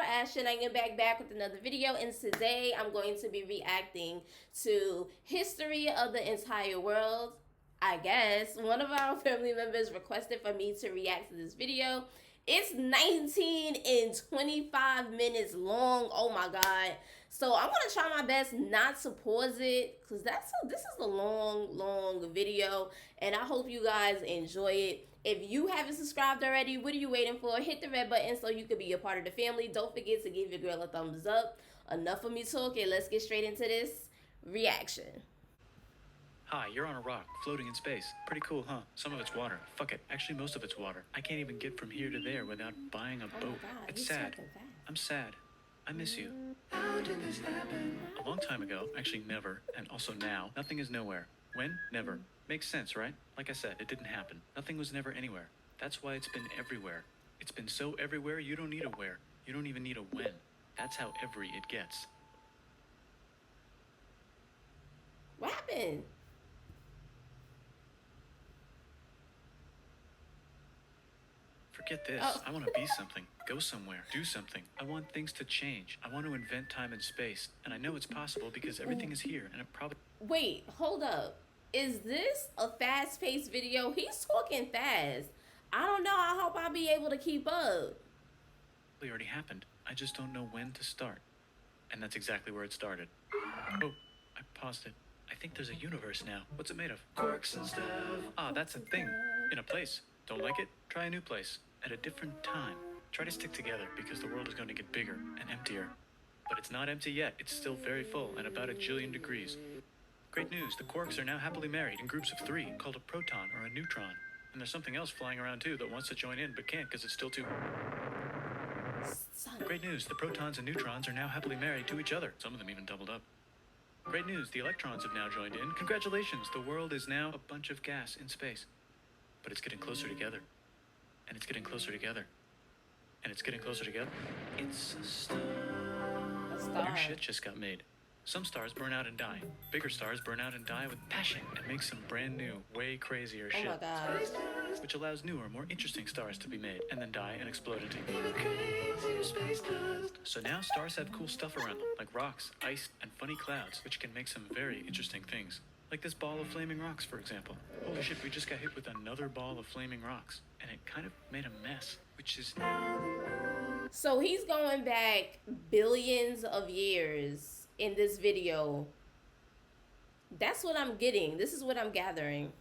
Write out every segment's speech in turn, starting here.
Ashley, and I get back with another video. And today I'm going to be reacting to history of the entire world. I guess one of our family members requested for me to react to this video. It's 19 and 25 minutes long. Oh my god. So I'm gonna try my best not to pause it, because this is a long video, and I hope you guys enjoy it. If you haven't subscribed already, what are you waiting for? Hit the red button so you can be a part of the family. Don't forget to give your girl a thumbs up. Enough of me talking. Let's get straight into this reaction. Hi, you're on a rock, floating in space. Pretty cool, huh? Some of it's water. Fuck it. Actually, most of it's water. I can't even get from here to there without buying a boat. God, it's sad. I'm sad. I miss you. How did this happen? A long time ago, actually never, and also now, nothing is nowhere. When? Never. Makes sense, right? Like I said, it didn't happen. Nothing was never anywhere. That's why it's been everywhere. It's been so everywhere, you don't need a where. You don't even need a when. That's how every it gets. What happened? Forget this. Oh. I want to be something. Go somewhere. Do something. I want things to change. I want to invent time and space. And I know it's possible because everything is here and it probably... Wait, hold up. Is this a fast-paced video? He's talking fast. I don't know. I hope I'll be able to keep up. It already happened. I just don't know when to start. And that's exactly where it started. Oh, I paused it. I think there's a universe now. What's it made of? Quarks and stuff. Ah, that's a thing. In a place. Don't like it? Try a new place. At a different time. Try to stick together because the world is going to get bigger and emptier. But it's not empty yet. It's still very full and about 1 jillion degrees. Great news. The quarks are now happily married in groups of 3 called a proton or a neutron. And there's something else flying around too that wants to join in but can't because it's still too... Great news. The protons and neutrons are now happily married to each other. Some of them even doubled up. Great news. The electrons have now joined in. Congratulations. The world is now a bunch of gas in space. But it's getting closer together. And it's getting closer together. And it's getting closer together. It's a star. New shit just got made. Some stars burn out and die. Bigger stars burn out and die with passion and make some brand new, way crazier shit. Oh my god. Which allows newer, more interesting stars to be made and then die and explode into So now stars have cool stuff around them, like rocks, ice, and funny clouds, which can make some very interesting things. Like this ball of flaming rocks, for example. Holy shit, we just got hit with another ball of flaming rocks. And it kind of made a mess, which is... So he's going back billions of years in this video. That's what I'm getting. This is what I'm gathering.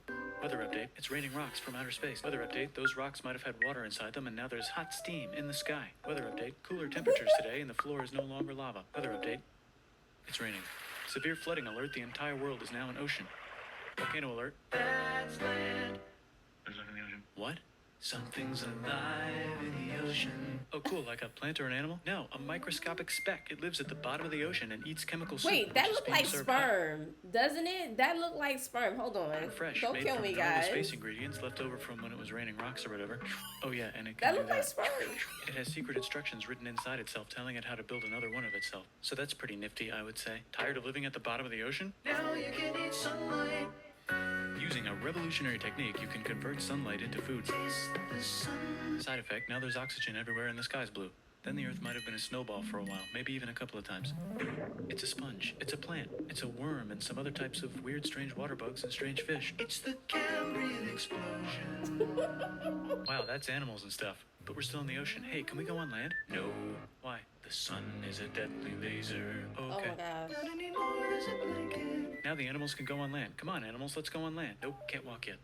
Weather update. It's raining rocks from outer space. Weather update. Those rocks might have had water inside them and now there's hot steam in the sky. Weather update. Cooler temperatures today and the floor is no longer lava. Weather update. It's raining. Severe flooding alert. The entire world is now an ocean. Volcano alert. That's land. There's nothing in the ocean. What? Something's alive in the ocean. Oh, cool, like a plant or an animal? No, a microscopic speck. It lives at the bottom of the ocean and eats chemical soup. Wait, that looked like sperm, doesn't it? That looked like sperm. Hold on. Fresh, don't kill me, guys. Space ingredients left over from when it was raining rocks or whatever. Oh yeah, and it That can do looked like sperm. It has secret instructions written inside itself telling it how to build another one of itself. So that's pretty nifty, I would say. Tired of living at the bottom of the ocean? Now you can eat sunlight. Using a revolutionary technique, you can convert sunlight into food. Side effect, now there's oxygen everywhere and the sky's blue. Then the Earth might have been a snowball for a while, maybe even a couple of times. It's a sponge, it's a plant, it's a worm and some other types of weird, strange water bugs and strange fish. It's the Cambrian explosion. Wow, that's animals and stuff. But we're still in the ocean. Hey, can we go on land? No. Why? The sun is a deadly laser. Okay. Oh my god. Not anymore, there's a blanket. Now the animals can go on land. Come on, animals, let's go on land. Nope, can't walk yet.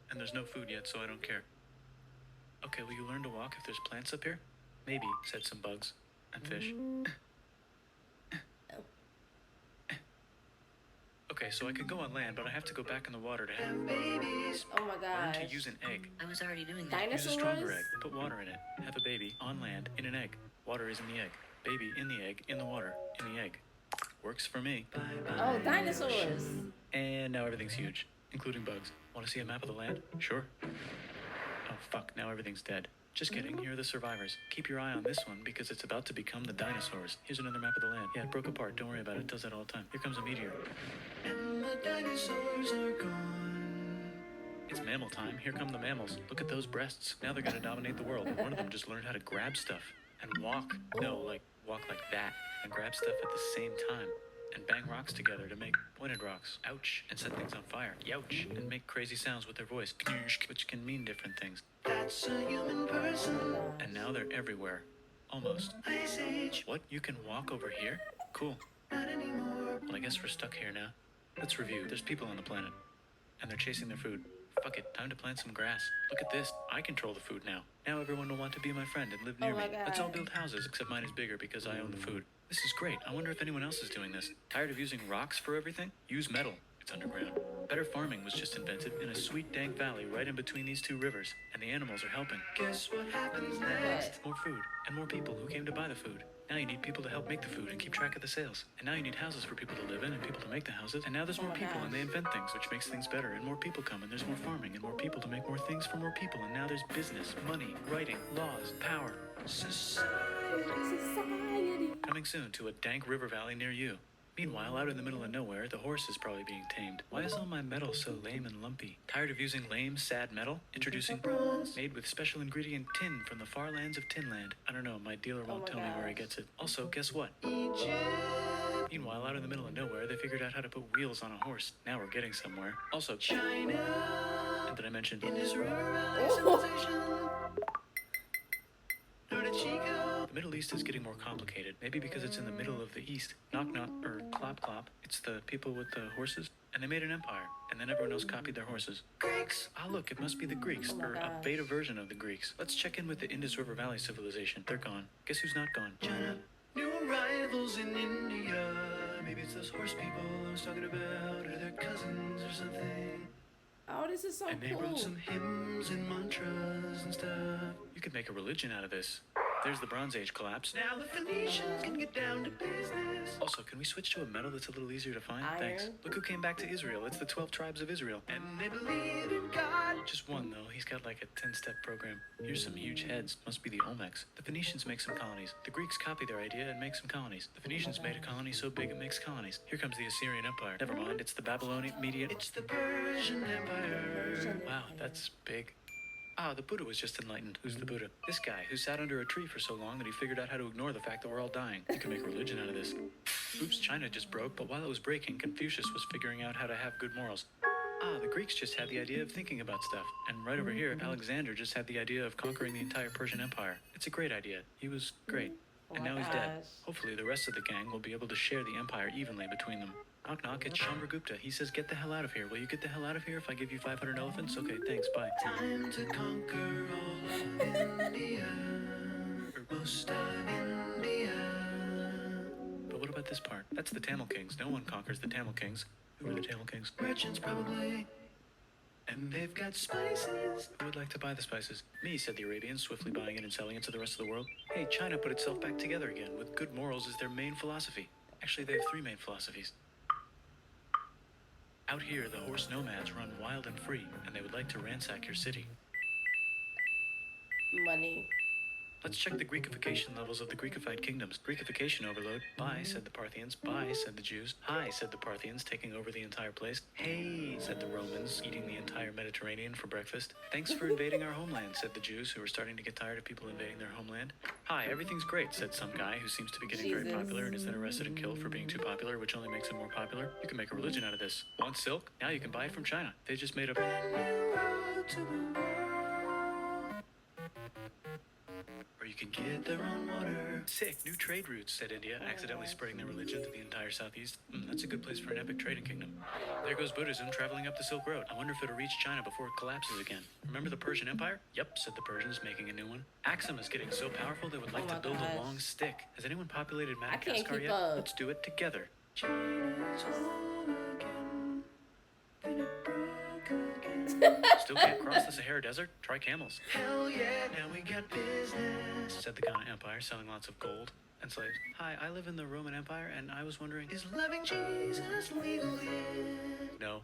And there's no food yet, so I don't care. Okay, will you learn to walk if there's plants up here? Maybe, said some bugs. And fish. Okay, so I could go on land, but I have to go back in the water to have babies. Oh my god. Learn to use an egg. I was already doing that. Dinosaurs? Use a stronger egg. Put water in it. Have a baby on land in an egg. Water is in the egg. Baby in the egg, in the water, in the egg. Works for me. Oh, dinosaurs. And now everything's huge, including bugs. Want to see a map of the land? Sure. Oh fuck, now everything's dead. Just kidding, here are the survivors. Keep your eye on this one because it's about to become the dinosaurs. Here's another map of the land. Yeah, it broke apart, don't worry about it, it does that all the time. Here comes a meteor. And the dinosaurs are gone. It's mammal time, here come the mammals. Look at those breasts. Now they're gonna dominate the world. One of them just learned how to grab stuff. and walk. No, like walk like that, and grab stuff at the same time. And bang rocks together to make pointed rocks. Ouch. And set things on fire. Youch. And make crazy sounds with their voice. Which can mean different things. That's a human person. And now they're everywhere. Almost. Ice Age. What? You can walk over here? Cool. Not anymore. Well, I guess we're stuck here now. Let's review. There's people on the planet. And they're chasing their food. Fuck it. Time to plant some grass. Look at this. I control the food now. Now everyone will want to be my friend and live near me. God. Let's all build houses, except mine is bigger because I own the food. This is great. I wonder if anyone else is doing this. Tired of using rocks for everything? Use metal. It's underground. Better farming was just invented in a sweet dank valley right in between these two rivers, and the animals are helping. Guess what happens next? More food, and more people who came to buy the food. Now you need people to help make the food and keep track of the sales. And now you need houses for people to live in and people to make the houses. And now there's more people and they invent things, which makes things better. And more people come and there's more farming and more people to make more things for more people. And now there's business, money, writing, laws, power. Society. Coming soon to a dank river valley near you. Meanwhile, out in the middle of nowhere, the horse is probably being tamed. Why is all my metal so lame and lumpy? Tired of using lame, sad metal? Introducing bronze, made with special ingredient tin from the far lands of Tinland. I don't know, my dealer won't tell me where he gets it. Also, guess what? Egypt. Meanwhile, out in the middle of nowhere, they figured out how to put wheels on a horse. Now we're getting somewhere. Also, China. And did I mention Indus civilization? The Middle East is getting more complicated. Maybe because it's in the middle of the East. Knock knock, or clop clop. It's the people with the horses. And they made an empire. And then everyone else copied their horses. Greeks! Ah, look, it must be the Greeks. Or a beta version of the Greeks. Let's check in with the Indus River Valley civilization. They're gone. Guess who's not gone? China. New arrivals in India. Maybe it's those horse people I was talking about. Or their cousins or something. Oh, this is so cool. And they wrote some hymns and mantras and stuff. You could make a religion out of this. There's the Bronze Age collapse. Now the Phoenicians can get down to business. Also, can we switch to a metal that's a little easier to find? Iron. Thanks. Look who came back to Israel. It's the 12 tribes of Israel. And they believe in God. Just one, though. He's got like a 10-step program. Here's some huge heads. Must be the Olmecs. The Phoenicians make some colonies. The Greeks copy their idea and make some colonies. The Phoenicians made a colony so big it makes colonies. Here comes the Assyrian Empire. Never mind, it's the Babylonian Median. It's the Persian Empire. Wow, that's big. Ah, the Buddha was just enlightened. Who's the Buddha? This guy who sat under a tree for so long that he figured out how to ignore the fact that we're all dying. You can make a religion out of this. Oops, China just broke, but while it was breaking, Confucius was figuring out how to have good morals. Ah, the Greeks just had the idea of thinking about stuff. And right over here, Alexander just had the idea of conquering the entire Persian Empire. It's a great idea. He was great. And now he's dead. Hopefully the rest of the gang will be able to share the empire evenly between them. Knock knock, it's Chandragupta. He says, get the hell out of here. Will you get the hell out of here if I give you 500 elephants? Okay, thanks, bye. Time to conquer all of India. Or most of India. But what about this part? That's the Tamil Kings. No one conquers the Tamil Kings. Who are the Tamil Kings? Merchants, probably. And they've got spices. Who would like to buy the spices? Me, said the Arabians, swiftly buying it and selling it to the rest of the world. Hey, China put itself back together again, with good morals as their main philosophy. Actually, they have 3 main philosophies. Out here, the horse nomads run wild and free, and they would like to ransack your city. Money. Let's check the Greekification levels of the Greekified kingdoms. Greekification overload. Bye, said the Parthians. Bye, said the Jews. Hi, said the Parthians, taking over the entire place. Hey, said the Romans, eating the entire Mediterranean for breakfast. Thanks for invading our homeland, said the Jews, who were starting to get tired of people invading their homeland. Hi, everything's great, said some guy who seems to be getting very popular and is then arrested and killed for being too popular, which only makes him more popular. You can make a religion out of this. Want silk? Now you can buy it from China. They just made a brand new road to the world. Or you can get their own water. Sick, new trade routes, said India, accidentally spreading their religion to the entire southeast. That's a good place for an epic trading kingdom. There goes Buddhism traveling up the Silk Road. I wonder if it'll reach China before it collapses again. Remember the Persian Empire? Yep, said the Persians, making a new one. Axum is getting so powerful they would like to build a long stick. Has anyone populated Madagascar yet? Let's do it together. China's home again. Then it broke again. Still can't cross the Sahara Desert? Try camels. Hell yeah, now we got business, said the Ghana Empire, selling lots of gold and slaves. Hi, I live in the Roman Empire, and I was wondering, is loving Jesus legal here? No.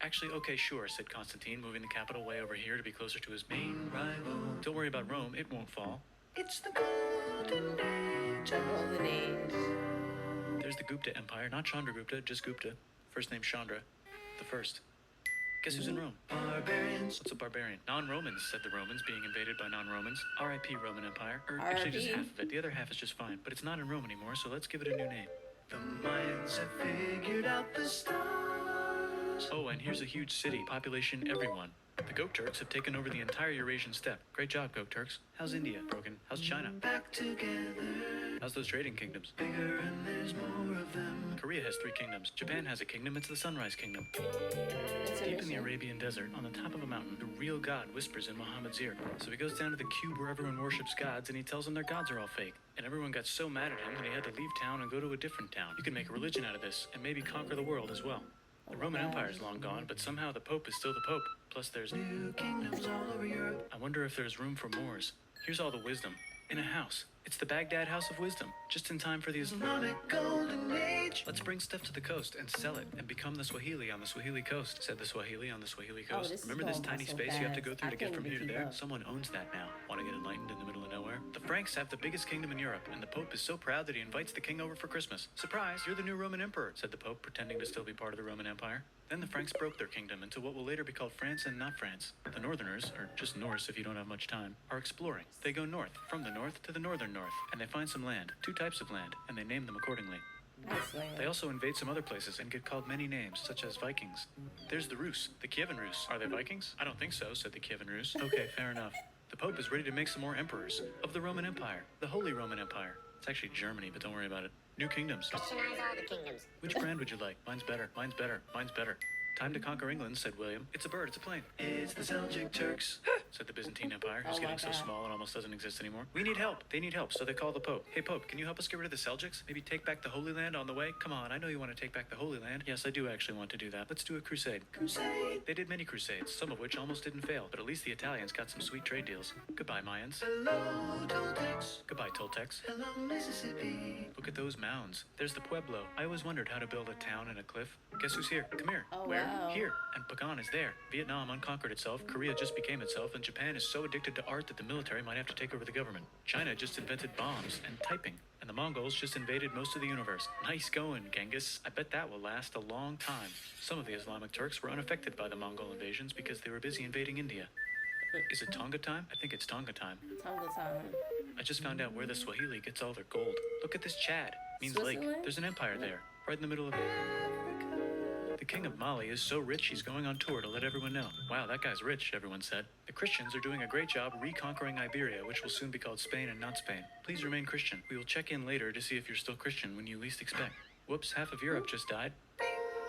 Actually, okay, sure, said Constantine, moving the capital way over here to be closer to his main rival. Don't worry about Rome, it won't fall. It's the golden age. The golden age. There's the Gupta Empire, not Chandragupta, just Gupta. First name Chandra. The first. Guess who's in Rome? Barbarians. What's a barbarian? Non-Romans, said the Romans, being invaded by non-Romans. R.I.P. Roman Empire. Or actually just half of it. The other half is just fine. But it's not in Rome anymore, so let's give it a new name. The Mayans have figured out the stars. Oh, and here's a huge city. Population everyone. The Goat Turks have taken over the entire Eurasian steppe. Great job, Goat Turks. How's India? Broken. How's China? Back together. How's those trading kingdoms? Bigger and there's more of them. Korea has 3 kingdoms. Japan has a kingdom. It's the Sunrise Kingdom. Deep in the Arabian desert, on the top of a mountain, the real God whispers in Muhammad's ear. So he goes down to the cube where everyone worships gods, and he tells them their gods are all fake. And everyone got so mad at him that he had to leave town and go to a different town. You can make a religion out of this, and maybe conquer the world as well. The Roman Empire is long gone, but somehow the Pope is still the Pope. Plus there's new kingdoms all over Europe. I wonder if there's room for Moors. Here's all the wisdom. In a house. It's the Baghdad House of Wisdom. Just in time for the Islamic Golden Age. Let's bring stuff to the coast and sell it and become the Swahili on the Swahili coast, said the Swahili on the Swahili coast. Remember this tiny space you have to go through to get from here to there? Someone owns that now. Want to get enlightened in the middle of nowhere? The Franks have the biggest kingdom in Europe, and the Pope is so proud that he invites the king over for Christmas. Surprise, you're the new Roman emperor, said the Pope, pretending to still be part of the Roman Empire. Then the Franks broke their kingdom into what will later be called France and not France. The Northerners, or just Norse if you don't have much time, are exploring. They go north, from the north to the northern north, and they find some land, 2 types of land, and they name them accordingly. They also invade some other places and get called many names, such as Vikings. There's the Rus, the Kievan Rus. Are they Vikings? I don't think so, said the Kievan Rus. Okay, fair enough. The Pope is ready to make some more emperors of the Roman Empire, the Holy Roman Empire. It's actually Germany, but don't worry about it. New kingdoms. Christianize all the kingdoms. Which brand would you like? Mine's better, mine's better, mine's better. Time to conquer England, said William. It's a bird, it's a plane. It's the Seljuk Turks, said the Byzantine Empire, who's getting so small it almost doesn't exist anymore. We need help. They need help, so they call the Pope. Hey, Pope, can you help us get rid of the Seljuks? Maybe take back the Holy Land on the way? Come on, I know you want to take back the Holy Land. Yes, I do actually want to do that. Let's do a crusade. Crusade! They did many crusades, some of which almost didn't fail, but at least the Italians got some sweet trade deals. Goodbye, Mayans. Hello, Toltecs. Goodbye, Toltecs. Hello, Mississippi. Look at those mounds. There's the Pueblo. I always wondered how to build a town in a cliff. Guess who's here? Come here. Where? Wow. Here. And Pagan is there. Vietnam unconquered itself, Korea just became itself, and Japan is so addicted to art that the military might have to take over the government. China just invented bombs and typing, and the Mongols just invaded most of the universe. Nice going, Genghis. I bet that will last a long time. Some of the Islamic Turks were unaffected by the Mongol invasions because they were busy invading India. Is it Tonga time? I think it's Tonga time. Tonga time. I just found out where the Swahili gets all their gold. Look at this Chad. Means lake. There's an empire there, right in the middle of it. The king of Mali is so rich he's going on tour to let everyone know. Wow, that guy's rich, everyone said. The Christians are doing a great job reconquering Iberia, which will soon be called Spain and not Spain. Please remain Christian. We will check in later to see if you're still Christian when you least expect. Whoops, half of Europe just died.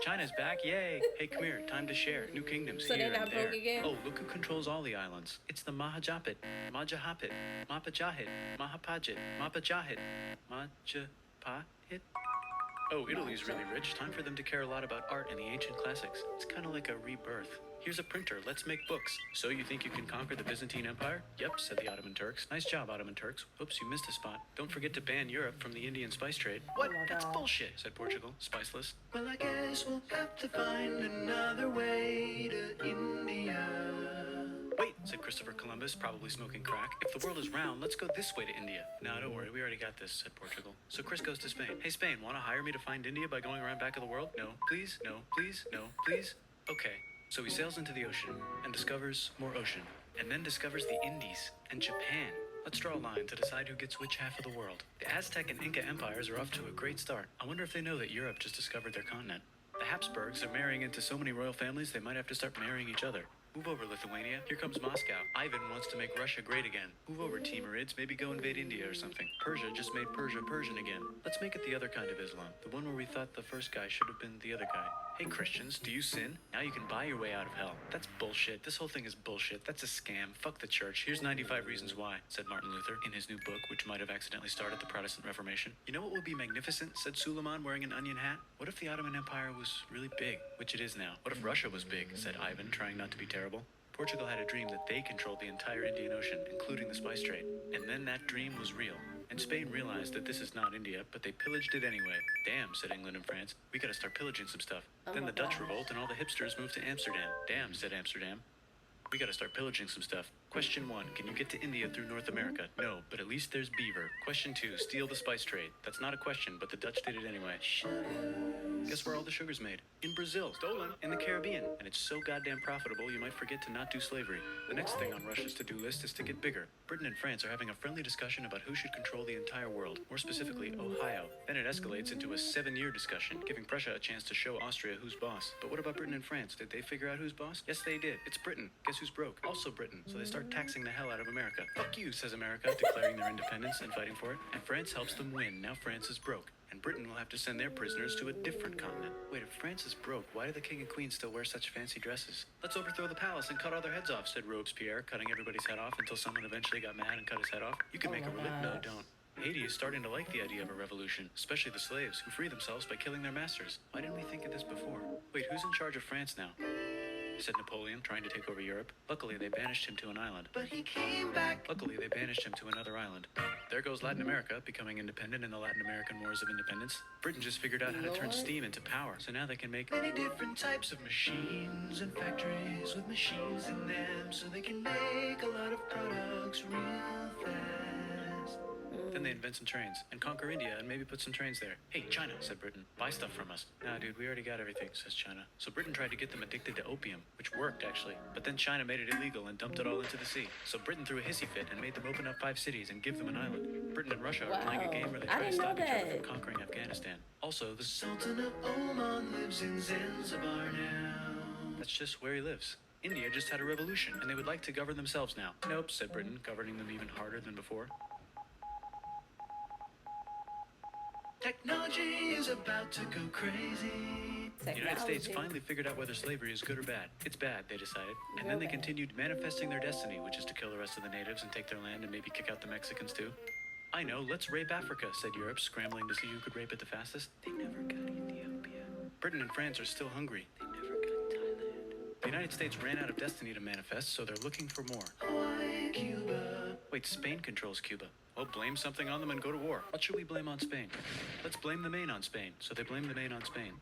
China's back, yay! Hey, come here, time to share. New kingdoms So here they're not and there. broke again? Oh, look who controls all the islands. It's the Mahajapit, Majapahit, Mapajahit, Mahapajit, Mapajahit, Majapahit. Oh, Italy's really rich. Time for them to care a lot about art and the ancient classics. It's kind of like a rebirth. Here's a printer. Let's make books. So you think you can conquer the Byzantine Empire? Yep, said the Ottoman Turks. Nice job, Ottoman Turks. Oops, you missed a spot. Don't forget to ban Europe from the Indian spice trade. What? my That's God. bullshit, said Portugal. Spiceless. Well, I guess we'll have to find another way to India. Wait, said Christopher Columbus, probably smoking crack. If the world is round, let's go this way to India. No, don't worry, we already got this, said Portugal. So Chris goes to Spain. Hey, Spain, want to hire me to find India by going around back of the world? No, please, no, please, no, please. Okay. So he sails into the ocean and discovers more ocean, and then discovers the Indies and Japan. Let's draw a line to decide who gets which half of the world. The Aztec and Inca empires are off to a great start. I wonder if they know that Europe just discovered their continent. The Habsburgs are marrying into so many royal families they might have to start marrying each other. Move over, Lithuania. Here comes Moscow. Ivan wants to make Russia great again. Move over, Timurids. Maybe go invade India or something. Persia just made Persia Persian again. Let's make it the other kind of Islam. The one where we thought the first guy should have been the other guy. Hey, Christians, do you sin? Now you can buy your way out of hell. That's bullshit. This whole thing is bullshit. That's a scam. Fuck the church. Here's 95 reasons why, said Martin Luther in his new book, which might have accidentally started the Protestant Reformation. You know what would be magnificent, said Suleiman wearing an onion hat? What if the Ottoman Empire was really big, which it is now? What if Russia was big, said Ivan, trying not to be terrible. Portugal had a dream that they controlled the entire Indian Ocean, including the spice trade. And then that dream was real. And Spain realized that this is not India, but they pillaged it anyway. Damn, said England and France. We gotta start pillaging some stuff. Then the Dutch revolt and all the hipsters moved to Amsterdam. Damn, said Amsterdam. We gotta start pillaging some stuff. Question 1, can you get to India through North America? No, but at least there's beaver. Question 2, steal the spice trade. That's not a question, but the Dutch did it anyway. Guess where all the sugar's made? In Brazil. Stolen. In the Caribbean. And it's so goddamn profitable you might forget to not do slavery. The next thing on Russia's to-do list is to get bigger. Britain and France are having a friendly discussion about who should control the entire world, more specifically Ohio. Then it escalates into a 7-year discussion, giving Prussia a chance to show Austria who's boss. But what about Britain and France? Did they figure out who's boss? Yes, they did. It's Britain. Guess who's broke? Also Britain. So they start taxing the hell out of America. Fuck you, says America, declaring their independence and fighting for it. And France helps them win. Now France is broke. And Britain will have to send their prisoners to a different continent. Wait, if France is broke, why do the king and queen still wear such fancy dresses? Let's overthrow the palace and cut all their heads off, said Robespierre, cutting everybody's head off until someone eventually got mad and cut his head off. You can make a revolution. No, don't. Haiti is starting to like the idea of a revolution, especially the slaves, who free themselves by killing their masters. Why didn't we think of this before? Wait, who's in charge of France now? Said Napoleon, trying to take over Europe. Luckily, they banished him to an island. But he came back. Luckily, they banished him to another island. There goes Latin America, becoming independent in the Latin American Wars of Independence. Britain just figured out how to turn steam into power, so now they can make many different types of machines and factories with machines in them, so they can make a lot of products real fast. Then they invent some trains and conquer India and maybe put some trains there. Hey, China, said Britain, buy stuff from us. Nah, dude, we already got everything, says China. So Britain tried to get them addicted to opium, which worked, actually. But then China made it illegal and dumped it all into the sea. So Britain threw a hissy fit and made them open up 5 cities and give them an island. Britain and Russia are playing a game where they try to stop each other from conquering Afghanistan. Also, the Sultan of Oman lives in Zanzibar now. That's just where he lives. India just had a revolution, and they would like to govern themselves now. Nope, said Britain, governing them even harder than before. Technology is about to go crazy. The United States finally figured out whether slavery is good or bad. It's bad, they decided. And then they continued manifesting their destiny, which is to kill the rest of the natives and take their land and maybe kick out the Mexicans too. I know, let's rape Africa, said Europe, scrambling to see who could rape it the fastest. They never got Ethiopia. Britain and France are still hungry. They never got Thailand. The United States ran out of destiny to manifest, so they're looking for more. Hawaii, Cuba. Wait, Spain controls Cuba. Well, blame something on them and go to war. What should we blame on Spain? Let's blame the Maine on Spain. So they blame the Maine on Spain.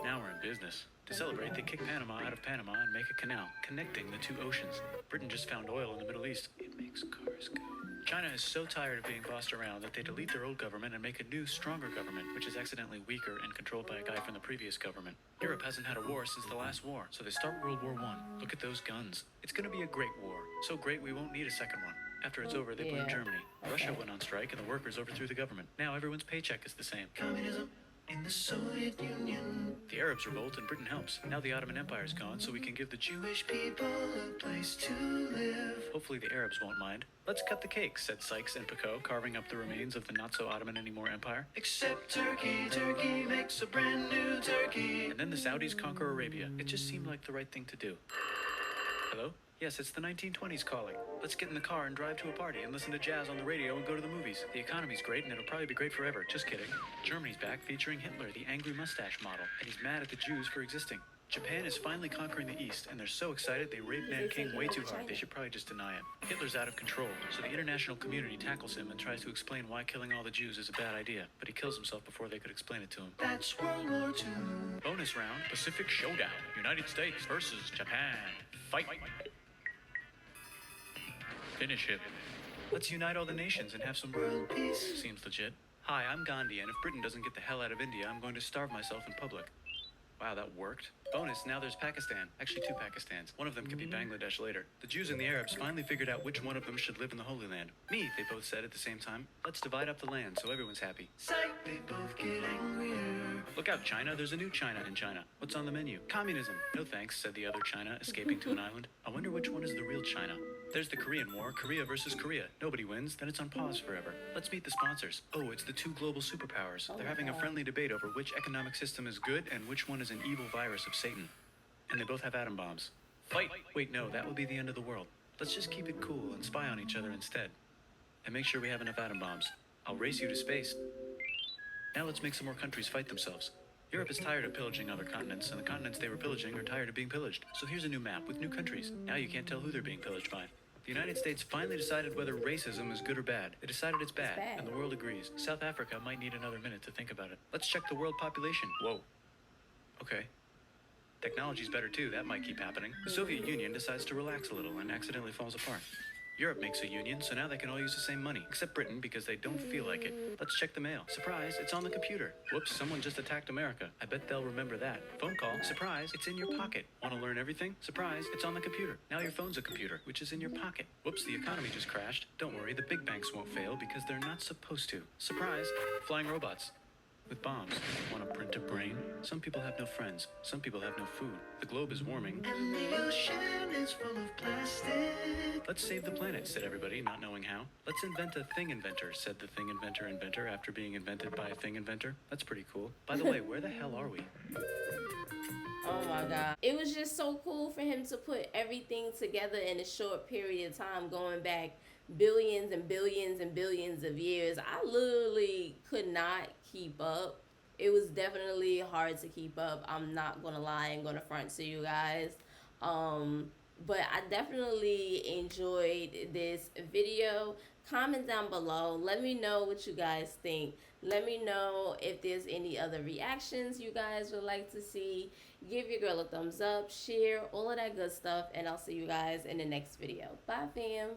Now we're in business. To celebrate, they kick Panama out of Panama and make a canal, connecting the 2 oceans. Britain just found oil in the Middle East. It makes cars go. China is so tired of being bossed around that they delete their old government and make a new, stronger government, which is accidentally weaker and controlled by a guy from the previous government. Europe hasn't had a war since the last war, so they start World War I. Look at those guns. It's gonna be a great war. So great we won't need a second one. After it's over, they blame Germany. Russia went on strike and the workers overthrew the government. Now everyone's paycheck is the same. Communism in the Soviet Union. The Arabs revolt and Britain helps. Now the Ottoman Empire's gone, so we can give the Jewish people a place to live. Hopefully the Arabs won't mind. Let's cut the cake, said Sykes and Picot, carving up the remains of the not-so-Ottoman-anymore empire. Except Turkey, Turkey makes a brand new Turkey. And then the Saudis conquer Arabia. It just seemed like the right thing to do. Hello? Yes, it's the 1920s calling. Let's get in the car and drive to a party and listen to jazz on the radio and go to the movies. The economy's great and it'll probably be great forever. Just kidding. Germany's back featuring Hitler, the angry mustache model, and he's mad at the Jews for existing. Japan is finally conquering the East, and they're so excited they rape Nanking way too hard. They should probably just deny it. Hitler's out of control, so the international community tackles him and tries to explain why killing all the Jews is a bad idea. But he kills himself before they could explain it to him. That's World War II. Bonus round, Pacific Showdown. United States versus Japan. Fight. Finish him. Let's unite all the nations and have some world peace. Seems legit. Hi, I'm Gandhi, and if Britain doesn't get the hell out of India, I'm going to starve myself in public. Wow, that worked. Bonus, now there's Pakistan. Actually, 2 Pakistans. One of them could be Bangladesh later. The Jews and the Arabs finally figured out which one of them should live in the Holy Land. Me, they both said at the same time. Let's divide up the land so everyone's happy. Psych, they both get angrier. Look out, China. There's a new China in China. What's on the menu? Communism. No thanks, said the other China, escaping to an island. I wonder which one is the real China. There's the Korean War, Korea versus Korea. Nobody wins, then it's on pause forever. Let's meet the sponsors. Oh, it's the 2 global superpowers. They're having a friendly debate over which economic system is good and which one is an evil virus of Satan. And they both have atom bombs. Fight! Wait, no, that would be the end of the world. Let's just keep it cool and spy on each other instead. And make sure we have enough atom bombs. I'll race you to space. Now let's make some more countries fight themselves. Europe is tired of pillaging other continents, and the continents they were pillaging are tired of being pillaged. So here's a new map with new countries. Now you can't tell who they're being pillaged by. The United States finally decided whether racism is good or bad. They decided it's bad, and the world agrees. South Africa might need another minute to think about it. Let's check the world population. Whoa. Okay. Technology's better too, that might keep happening. The Soviet Union decides to relax a little and accidentally falls apart. Europe makes a union, so now they can all use the same money, except Britain because they don't feel like it. Let's check the mail. Surprise, it's on the computer. Whoops, someone just attacked America. I bet they'll remember that. Phone call. Surprise, it's in your pocket. Want to learn everything? Surprise, it's on the computer. Now your phone's a computer, which is in your pocket. Whoops, the economy just crashed. Don't worry, the big banks won't fail because they're not supposed to. Surprise, flying robots. With bombs. Want to print a brain? Some people have no friends. Some people have no food. The globe is warming. And the ocean is full of plastic. Let's save the planet, said everybody, not knowing how. Let's invent a thing inventor, said the thing inventor after being invented by a thing inventor. That's pretty cool. By the way, where the hell are we? Oh my God. It was just so cool for him to put everything together in a short period of time, going back billions and billions and billions of years. I literally could not keep up. It was definitely hard to keep up. I'm not gonna lie and gonna front to you guys. But I definitely enjoyed this video. Comment down below. Let me know what you guys think. Let me know if there's any other reactions you guys would like to see. Give your girl a thumbs up, share, all of that good stuff, and I'll see you guys in the next video. Bye, fam.